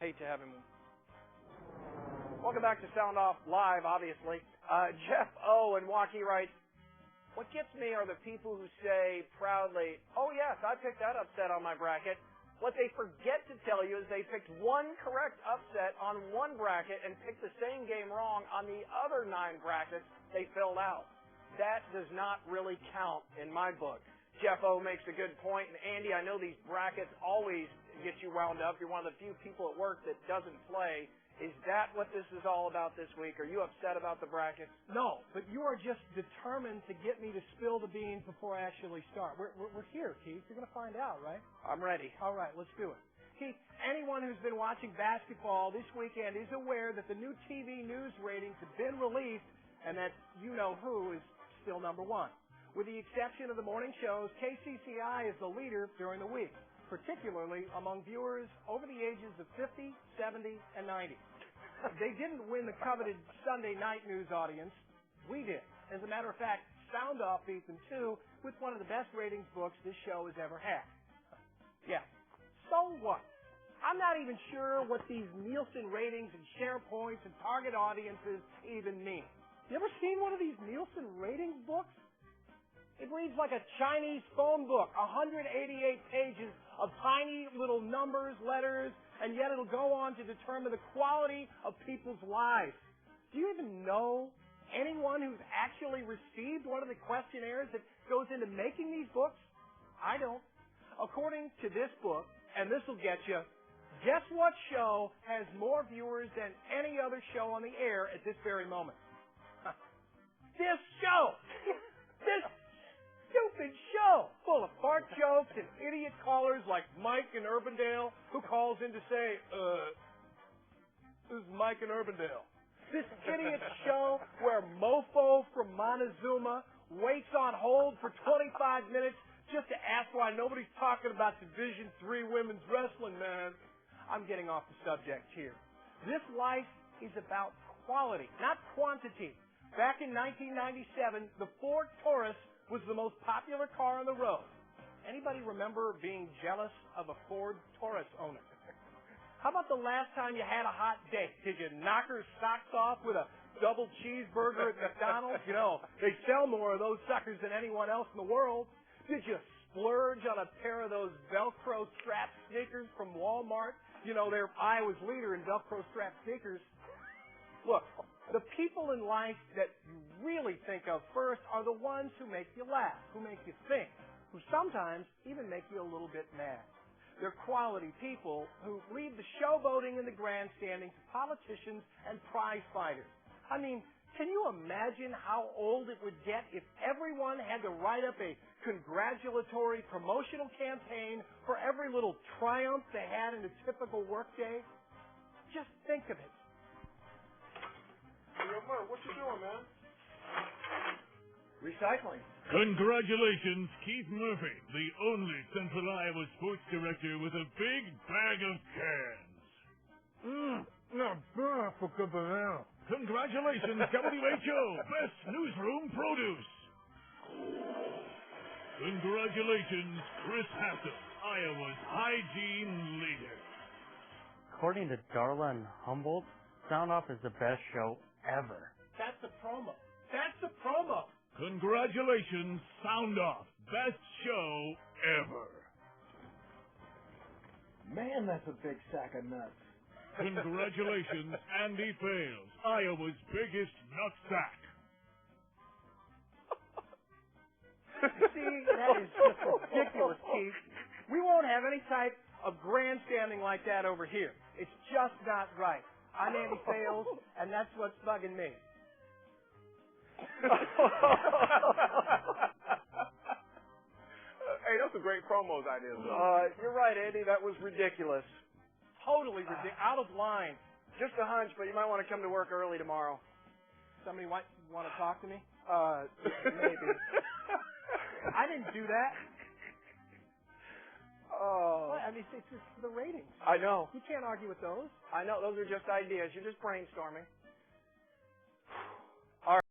Hate to have him. Welcome back to Soundoff Live, obviously. Jeff O. and Waukee writes, what gets me are the people who say proudly, oh yes, I picked that upset on my bracket. What they forget to tell you is they picked one correct upset on one bracket and picked the same game wrong on the other 9 brackets they filled out. That does not really count in my book. Jeff O. makes a good point, and Andy, I know these brackets always get you wound up. You're one of the few people at work that doesn't play. Is that what this is all about this week? Are you upset about the brackets? No, but you are just determined to get me to spill the beans before I actually start. We're here, Keith. You're going to find out, right? I'm ready. All right, let's do it. Keith, anyone who's been watching basketball this weekend is aware that the new TV news ratings have been released, and that you-know-who is still number 1. With the exception of the morning shows, KCCI is the leader during the week, particularly among viewers over the ages of 50, 70, and 90. They didn't win the coveted Sunday night news audience. We did. As a matter of fact, Soundoff beat them, too, with one of the best ratings books this show has ever had. Yeah. So what? I'm not even sure what these Nielsen ratings and share points and target audiences even mean. You ever seen one of these Nielsen ratings books? It reads like a Chinese phone book, 188 pages of tiny little numbers, letters, and yet it'll go on to determine the quality of people's lives. Do you even know anyone who's actually received one of the questionnaires that goes into making these books? I don't. According to this book, and this will get you, guess what show has more viewers than any other show on the air at this very moment? This show! This stupid show full of fart jokes and idiot callers like Mike in Urbandale who calls in to say, this is Mike in Urbandale. This idiot show where Mofo from Montezuma waits on hold for 25 minutes just to ask why nobody's talking about Division III women's wrestling, man. I'm getting off the subject here. This life is about quality, not quantity. Back in 1997, the Ford Taurus was the most popular car on the road. Anybody remember being jealous of a Ford Taurus owner? How about the last time you had a hot date? Did you knock her socks off with a double cheeseburger at McDonald's? You know, they sell more of those suckers than anyone else in the world. Did you splurge on a pair of those Velcro strap sneakers from Walmart? You know, they're Iowa's leader in Velcro strap sneakers. Look, the people in life that you really think of first are the ones who make you laugh, who make you think, who sometimes even make you a little bit mad. They're quality people who leave the showboating and the grandstanding to politicians and prize fighters. I mean, can you imagine how old it would get if everyone had to write up a congratulatory promotional campaign for every little triumph they had in a typical workday? Just think of it. Yo, Murph, what you doing, man? Recycling. Congratulations, Keith Murphy, the only Central Iowa sports director with a big bag of cans. Not bad for good banana. Congratulations, WHO, best newsroom produce. Congratulations, Chris Hassel, Iowa's hygiene leader. According to Darla and Humboldt, Soundoff is the best show ever. That's the promo. That's the promo. Congratulations, Soundoff, best show ever. Man, that's a big sack of nuts. Congratulations, Andy Fales, Iowa's biggest nutsack. See, that is just ridiculous, Keith. We won't have any type of grandstanding like that over here. It's just not right. I'm Andy Fales, and that's what's bugging me. Hey, those are great promos ideas. You're right, Andy. That was ridiculous. Totally ridiculous. Out of line. Just a hunch, but you might want to come to work early tomorrow. Somebody want to talk to me? Maybe. I didn't do that. Oh. Well, I mean, it's just the ratings. I know. You can't argue with those. I know. Those are just ideas. You're just brainstorming.